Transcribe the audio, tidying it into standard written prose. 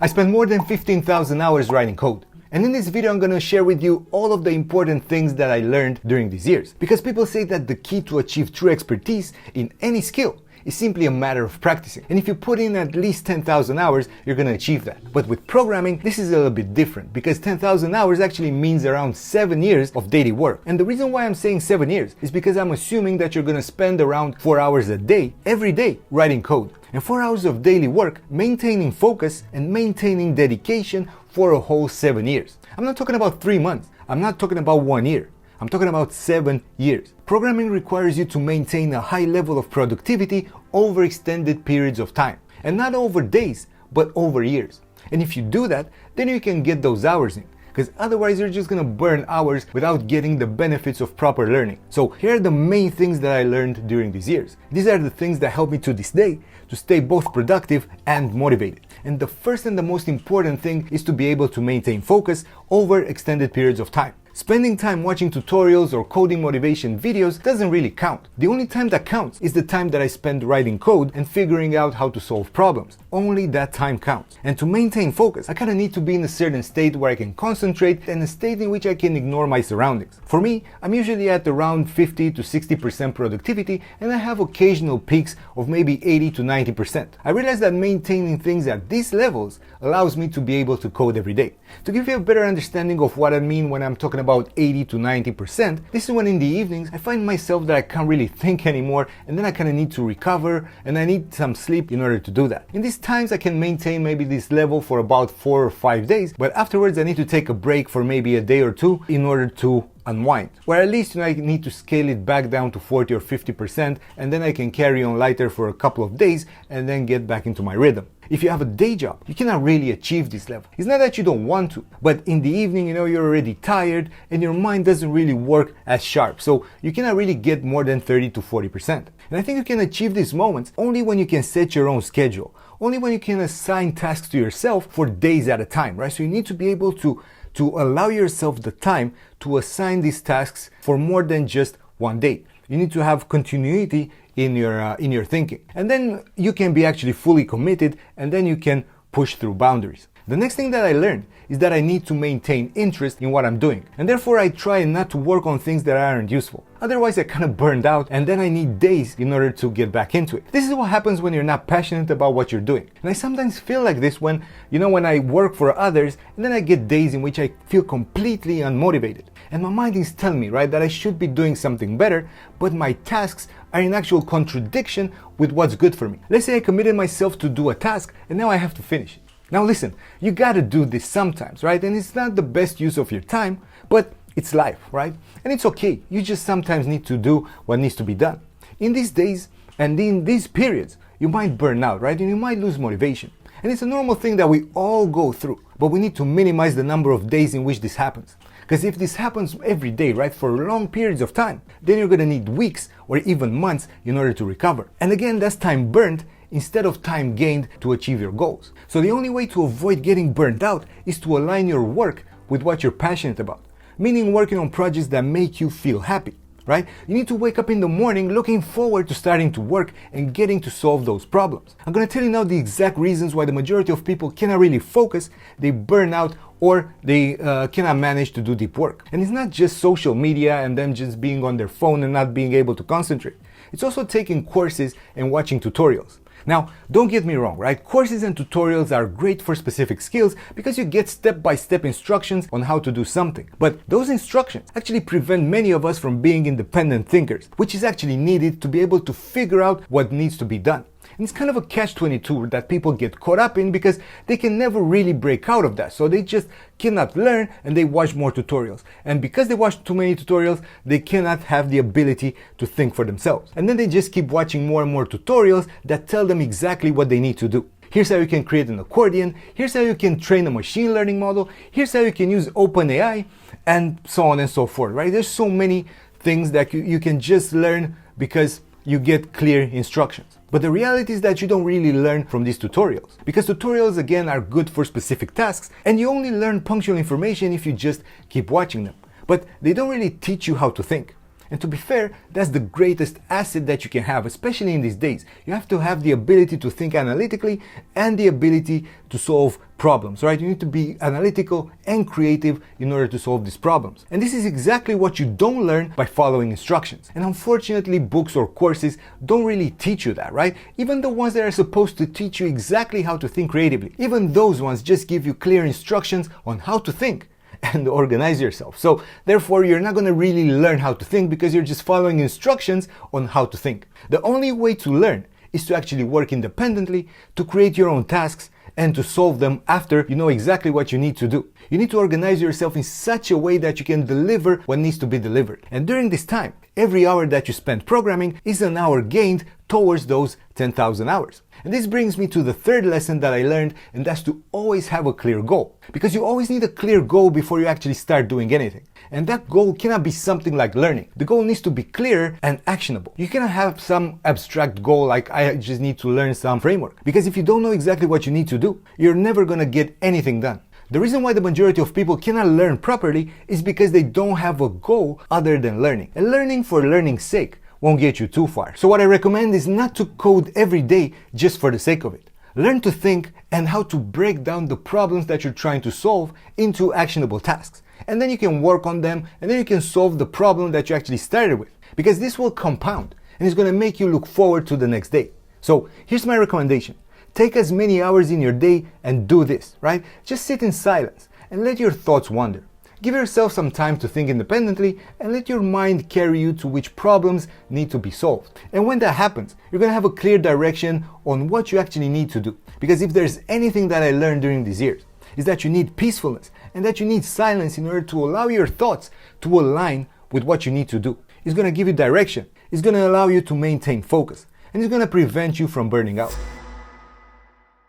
I spent more than 15,000 hours writing code. And in this video, I'm going to share with you all of the important things that I learned during these years. Because people say that the key to achieve true expertise in any skill is simply a matter of practicing. And if you put in at least 10,000 hours, you're going to achieve that. But with programming, this is a little bit different because 10,000 hours actually means around 7 years of daily work. And the reason why I'm saying 7 years is because I'm assuming that you're going to spend around 4 hours a day, every day, writing code. And 4 hours of daily work, maintaining focus and maintaining dedication for a whole 7 years. I'm not talking about 3 months. I'm not talking about 1 year. I'm talking about 7 years. Programming requires you to maintain a high level of productivity over extended periods of time. And not over days, but over years. And if you do that, then you can get those hours in. Because otherwise you're just gonna burn hours without getting the benefits of proper learning. So here are the main things that I learned during these years. These are the things that help me to this day to stay both productive and motivated. And the first and the most important thing is to be able to maintain focus over extended periods of time. Spending time watching tutorials or coding motivation videos doesn't really count. The only time that counts is the time that I spend writing code and figuring out how to solve problems. Only that time counts. And to maintain focus, I kind of need to be in a certain state where I can concentrate and a state in which I can ignore my surroundings. For me, I'm usually at around 50 to 60% productivity and I have occasional peaks of maybe 80 to 90%. I realize that maintaining things at these levels allows me to be able to code every day. To give you a better understanding of what I mean when I'm talking about 80 to 90%, this is when in the evenings I find myself that I can't really think anymore and then I kind of need to recover and I need some sleep in order to do that. In these times I can maintain maybe this level for about 4 or 5 days, but afterwards I need to take a break for maybe a day or two in order to unwind. Or at least I need to scale it back down to 40 or 50% and then I can carry on lighter for a couple of days and then get back into my rhythm. If you have a day job, you cannot really achieve this level. It's not that you don't want to, but in the evening, you're already tired and your mind doesn't really work as sharp. So you cannot really get more than 30 to 40%. And I think you can achieve these moments only when you can set your own schedule. Only when you can assign tasks to yourself for days at a time, right? So you need to be able to allow yourself the time to assign these tasks for more than just one day. You need to have continuity in your thinking. And then you can be actually fully committed and then you can push through boundaries. The next thing that I learned is that I need to maintain interest in what I'm doing. And therefore I try not to work on things that aren't useful. Otherwise I kind of burned out and then I need days in order to get back into it. This is what happens when you're not passionate about what you're doing. And I sometimes feel like this when I work for others and then I get days in which I feel completely unmotivated. And my mind is telling me, right, that I should be doing something better, but my tasks are in actual contradiction with what's good for me. Let's say I committed myself to do a task and now I have to finish it. Now listen, you gotta do this sometimes, right? And it's not the best use of your time, but it's life, right? And it's okay. You just sometimes need to do what needs to be done. In these days and in these periods, you might burn out, right? And you might lose motivation. And it's a normal thing that we all go through, but we need to minimize the number of days in which this happens. Because if this happens every day, right, for long periods of time, then you're gonna need weeks or even months in order to recover. And again, that's time burnt instead of time gained to achieve your goals. So the only way to avoid getting burnt out is to align your work with what you're passionate about, meaning working on projects that make you feel happy, right? You need to wake up in the morning looking forward to starting to work and getting to solve those problems. I'm gonna tell you now the exact reasons why the majority of people cannot really focus, they burn out, or they cannot manage to do deep work. And it's not just social media and them just being on their phone and not being able to concentrate. It's also taking courses and watching tutorials. Now, don't get me wrong, right? Courses and tutorials are great for specific skills because you get step-by-step instructions on how to do something. But those instructions actually prevent many of us from being independent thinkers, which is actually needed to be able to figure out what needs to be done. And it's kind of a catch-22 that people get caught up in because they can never really break out of that. So they just cannot learn and they watch more tutorials. And because they watch too many tutorials, they cannot have the ability to think for themselves. And then they just keep watching more and more tutorials that tell them exactly what they need to do. Here's how you can create an accordion. Here's how you can train a machine learning model. Here's how you can use OpenAI and so on and so forth, right? There's so many things that you can just learn because you get clear instructions. But the reality is that you don't really learn from these tutorials. Because tutorials, again, are good for specific tasks, and you only learn punctual information if you just keep watching them. But they don't really teach you how to think. And to be fair, that's the greatest asset that you can have, especially in these days. You have to have the ability to think analytically and the ability to solve problems, right? You need to be analytical and creative in order to solve these problems. And this is exactly what you don't learn by following instructions. And unfortunately, books or courses don't really teach you that, right? Even the ones that are supposed to teach you exactly how to think creatively, even those ones just give you clear instructions on how to think and organize yourself. So therefore, you're not going to really learn how to think because you're just following instructions on how to think. The only way to learn is to actually work independently, to create your own tasks, and to solve them after you know exactly what you need to do. You need to organize yourself in such a way that you can deliver what needs to be delivered. And during this time, every hour that you spend programming is an hour gained towards those 10,000 hours. And this brings me to the third lesson that I learned, and that's to always have a clear goal. Because you always need a clear goal before you actually start doing anything. And that goal cannot be something like learning. The goal needs to be clear and actionable. You cannot have some abstract goal like I just need to learn some framework. Because if you don't know exactly what you need to do, you're never going to get anything done. The reason why the majority of people cannot learn properly is because they don't have a goal other than learning. And learning for learning's sake won't get you too far. So what I recommend is not to code every day just for the sake of it. Learn to think and how to break down the problems that you're trying to solve into actionable tasks. And then you can work on them, and then you can solve the problem that you actually started with. Because this will compound and it's going to make you look forward to the next day. So here's my recommendation. Take as many hours in your day and do this, right? Just sit in silence and let your thoughts wander. Give yourself some time to think independently and let your mind carry you to which problems need to be solved. And when that happens, you're going to have a clear direction on what you actually need to do. Because if there's anything that I learned during these years, is that you need peacefulness and that you need silence in order to allow your thoughts to align with what you need to do. It's going to give you direction. It's going to allow you to maintain focus. And it's going to prevent you from burning out.